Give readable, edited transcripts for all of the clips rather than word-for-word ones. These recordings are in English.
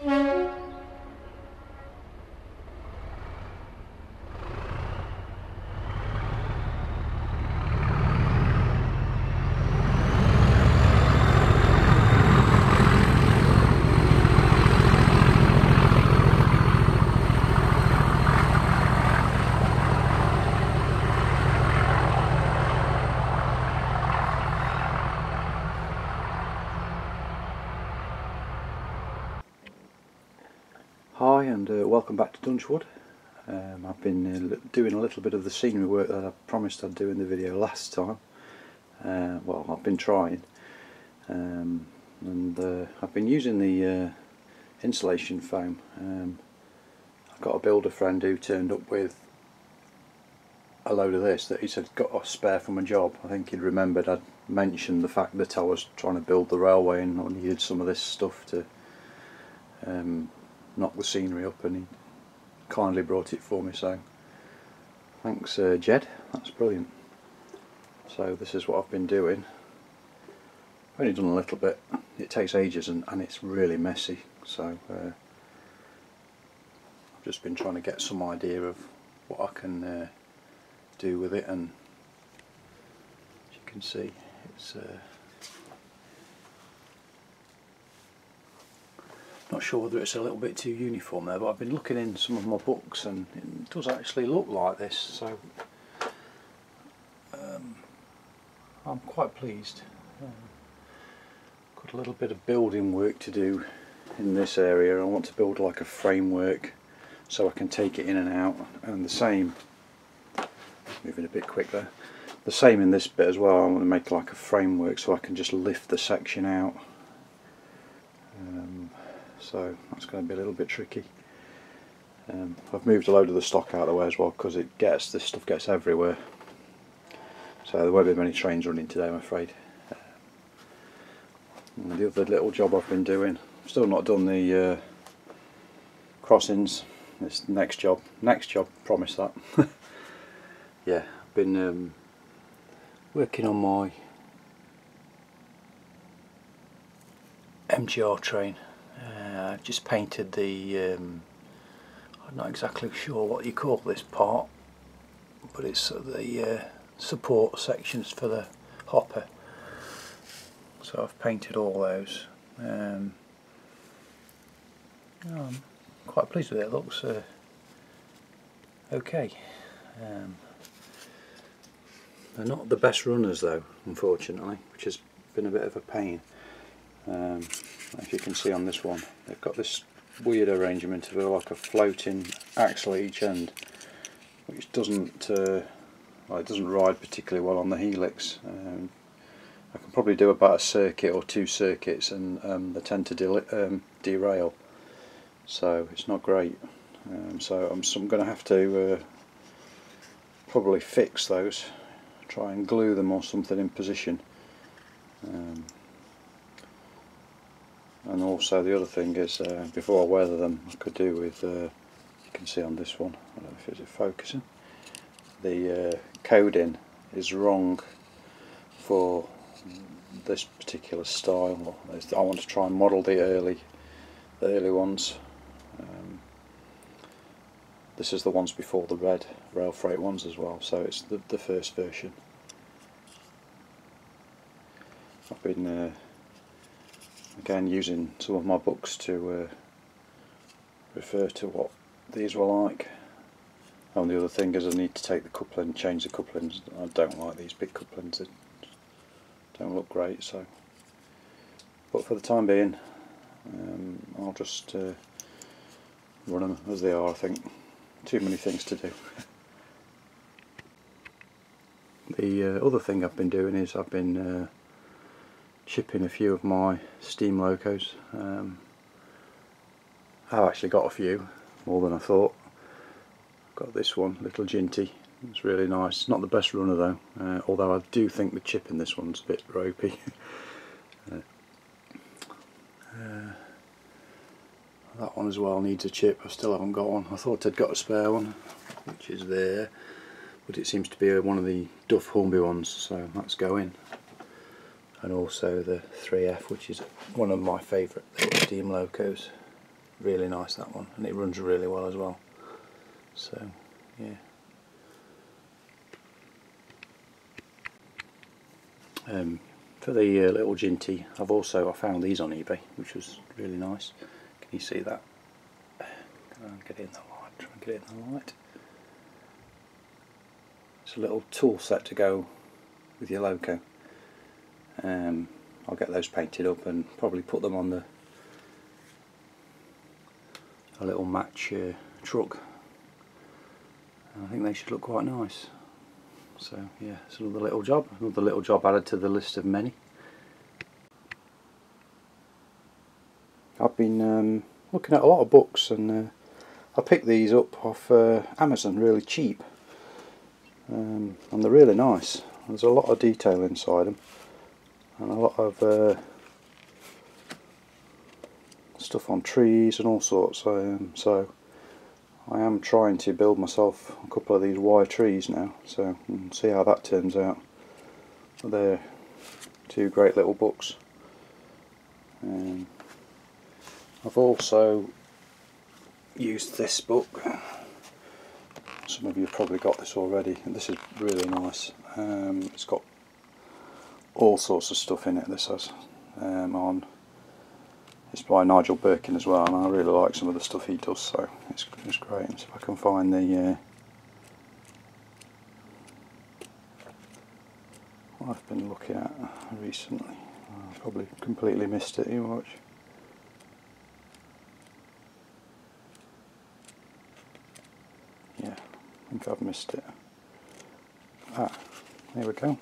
Hi and welcome back to Dunge. I've been doing a little bit of the scenery work that I promised I'd do in the video last time. Well, I've been trying, and I've been using the insulation foam. I've got a builder friend who turned up with a load of this that he said got a spare from a job. I think he'd remembered I'd mentioned the fact that I was trying to build the railway and I needed some of this stuff to knock the scenery up, and he kindly brought it for me, so thanks Jed, that's brilliant. So this is what I've been doing. I've only done a little bit, it takes ages and it's really messy, so I've just been trying to get some idea of what I can do with it, and as you can see it's not sure whether it's a little bit too uniform there, but I've been looking in some of my books and it does actually look like this, so I'm quite pleased. Got a little bit of building work to do in this area. I want to build like a framework so I can take it in and out, and the same, moving a bit quick there, the same in this bit as well. I want to make like a framework so I can just lift the section out. So that's going to be a little bit tricky. I've moved a load of the stock out of the way as well because this stuff gets everywhere. So there won't be many trains running today, I'm afraid. And the other little job I've been doing, I've still not done the crossings. This next job, promise that. Yeah, I've been working on my MGR train. I've just painted the, I'm not exactly sure what you call this part, but it's the support sections for the hopper. So I've painted all those. I'm quite pleased with it, it looks okay. They're not the best runners though, unfortunately, which has been a bit of a pain. If you can see on this one, they've got this weird arrangement of like a floating axle at each end, which doesn't well, it doesn't ride particularly well on the helix. I can probably do about a circuit or two circuits, and they tend to derail, so it's not great. So I'm going to have to probably fix those, try and glue them or something in position. And also the other thing is, before I weather them, I could do with, you can see on this one, I don't know if it's focusing, the coding is wrong for this particular style. I want to try and model the early ones. This is the ones before the red rail freight ones as well, so it's the first version. I've been again using some of my books to refer to what these were like. And the other thing is I need to take the coupling, change the couplings. I don't like these big couplings, they don't look great, so but for the time being I'll just run them as they are. I think too many things to do. The other thing I've been doing is I've been chipping a few of my steam locos. I've actually got a few, more than I thought. I've got this one, little Ginty, it's really nice. It's not the best runner though, although I do think the chip in this one's a bit ropey. That one as well needs a chip, I still haven't got one. I thought I'd got a spare one, which is there, but it seems to be one of the Duff Hornby ones, so that's going. And also the 3F, which is one of my favourite little steam locos. really nice, that one, and it runs really well as well. So yeah. For the little Ginty, I found these on eBay, which was really nice. Can you see that? Get it in the light. Try and get it in the light. It's a little tool set to go with your loco. I'll get those painted up and probably put them on a little match truck. I think they should look quite nice. So yeah, it's another little job added to the list of many. I've been looking at a lot of books, and I picked these up off Amazon really cheap, and they're really nice. There's a lot of detail inside them, and a lot of stuff on trees and all sorts. So I am trying to build myself a couple of these wire trees now, so we'll see how that turns out. But they're two great little books. I've also used this book. Some of you have probably got this already, and this is really nice. It's got all sorts of stuff in it. This has it's by Nigel Birkin as well, and I really like some of the stuff he does, so it's great. So if I can find the what I've been looking at recently, I probably completely missed it. You watch. Yeah, I think I've missed it. Ah, there we go.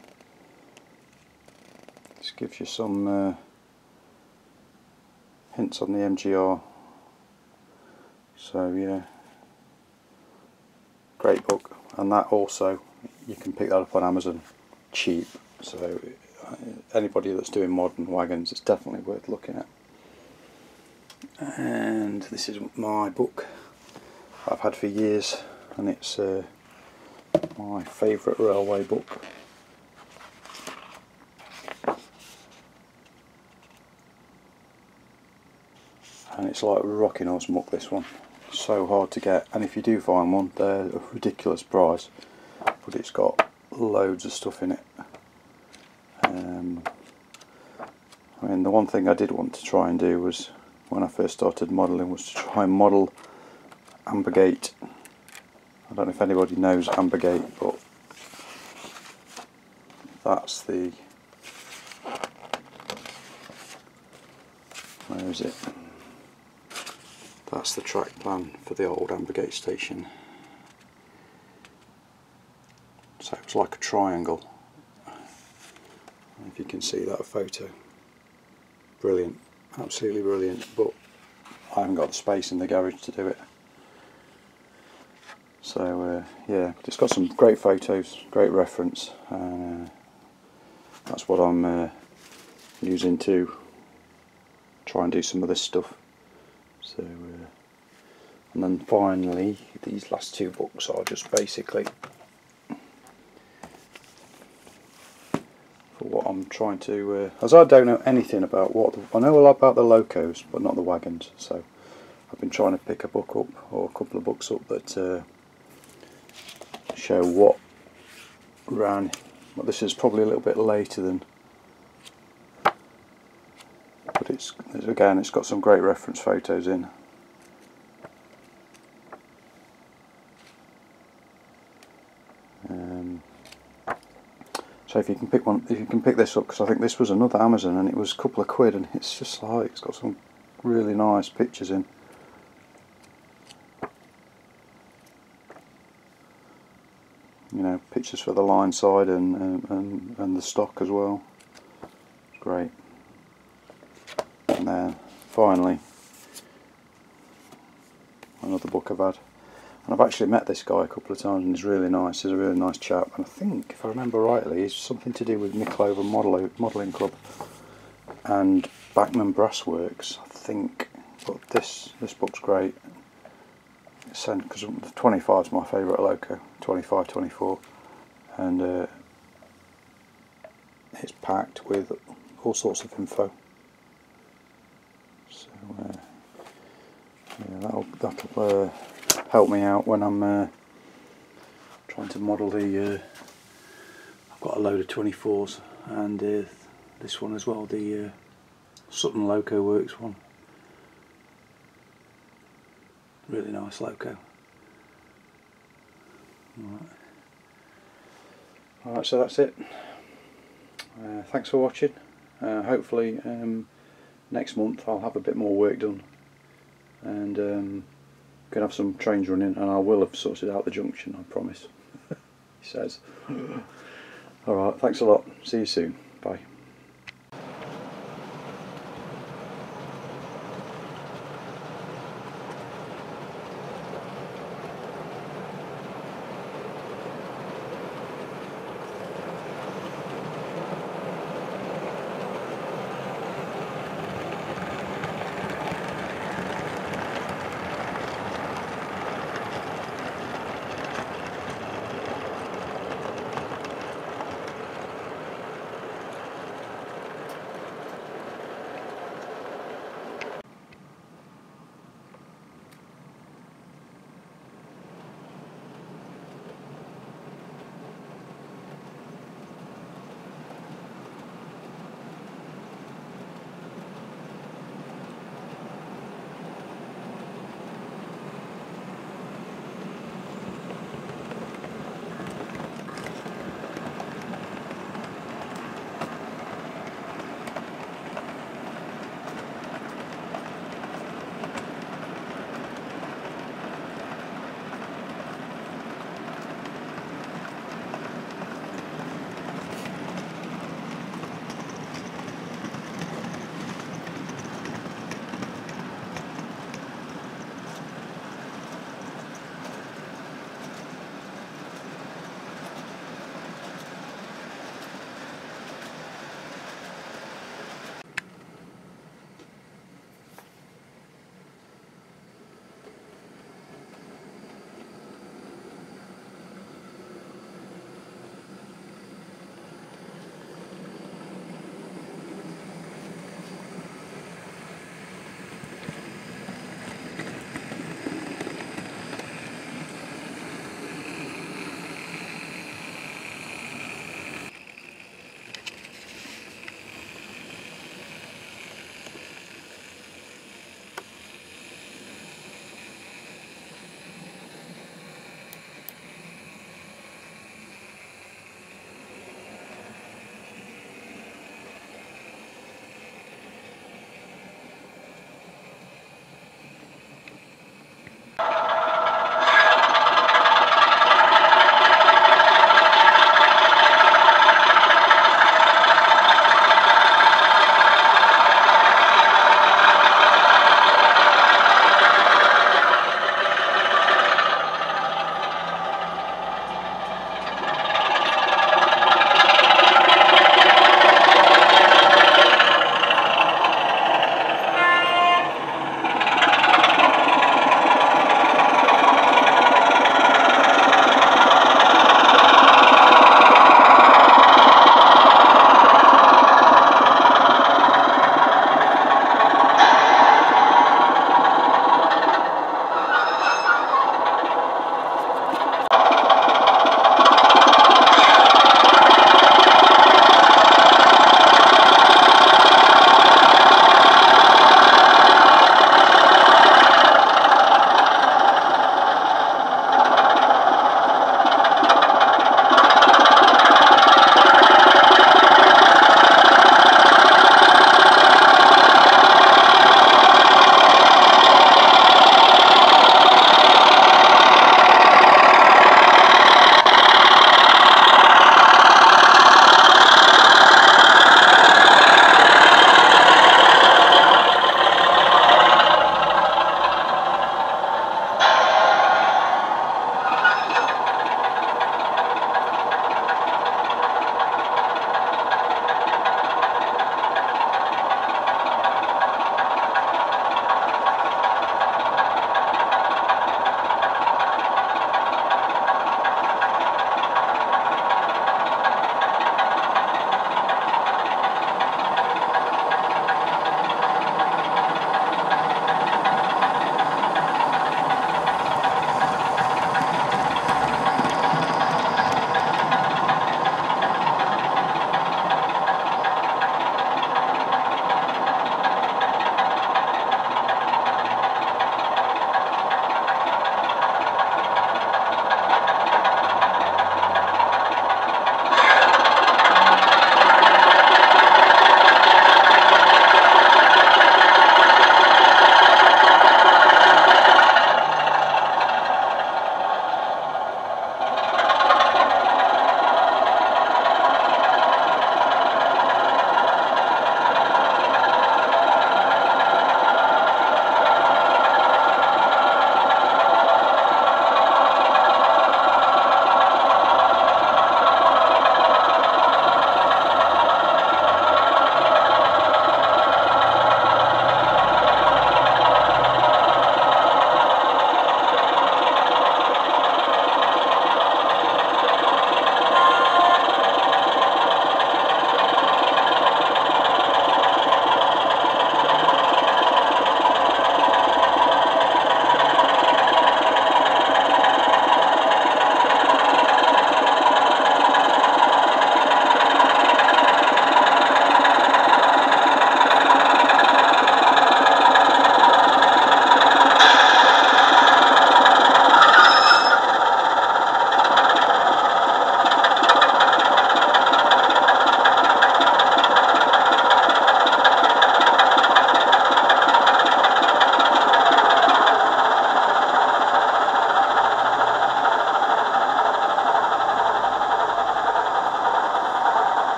This gives you some hints on the MGR. So yeah, great book, and that also, you can pick that up on Amazon cheap. So anybody that's doing modern wagons, it's definitely worth looking at. And this is my book I've had for years, and it's my favourite railway book. And it's like rocking horse muck, this one. So hard to get, and if you do find one, they're a ridiculous price, but it's got loads of stuff in it. I mean, the one thing I did want to try and do was, when I first started modelling, was to try and model ambergate. I don't know if anybody knows ambergate, but that's the, where is it? That's the track plan for the old Ambergate station. So it's like a triangle. If you can see that photo. Brilliant, absolutely brilliant, but I haven't got the space in the garage to do it. So yeah, it's got some great photos, great reference, and that's what I'm using to try and do some of this stuff. So, and then finally, these last two books are just basically for what I'm trying to, as I don't know anything about I know a lot about the locos, but not the wagons, so I've been trying to pick a book up, or a couple of books up, that show what ran. Well, this is probably a little bit later than, but it's got some great reference photos in. So if you can pick this up, because I think this was another Amazon, and it was a couple of quid, and it's just like, it's got some really nice pictures in. You know, pictures for the line side and the stock as well. Great. And then finally, another book I've had, and I've actually met this guy a couple of times, and he's really nice. He's a really nice chap, and I think, if I remember rightly, it's something to do with Mickleover Modelling Club and Bachman Brassworks, I think. But this book's great. It's because the 25 is my favourite loco, 25, 24, and it's packed with all sorts of info. So Yeah, that'll help me out when I'm trying to model the. I've got a load of 24s and this one as well, the Sutton Loco Works one. Really nice loco. Alright, so that's it. Thanks for watching. Hopefully next month I'll have a bit more work done and can have some trains running, and I will have sorted out the junction, I promise. He says. Alright, thanks a lot. See you soon. Bye.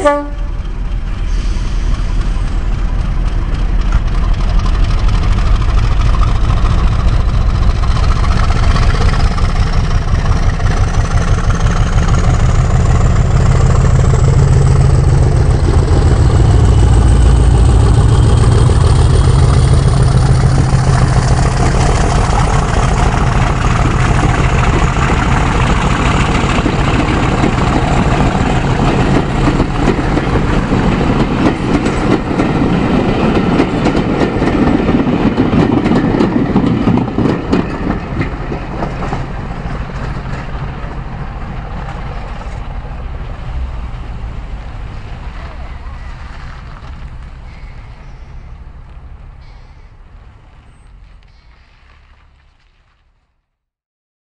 Bye.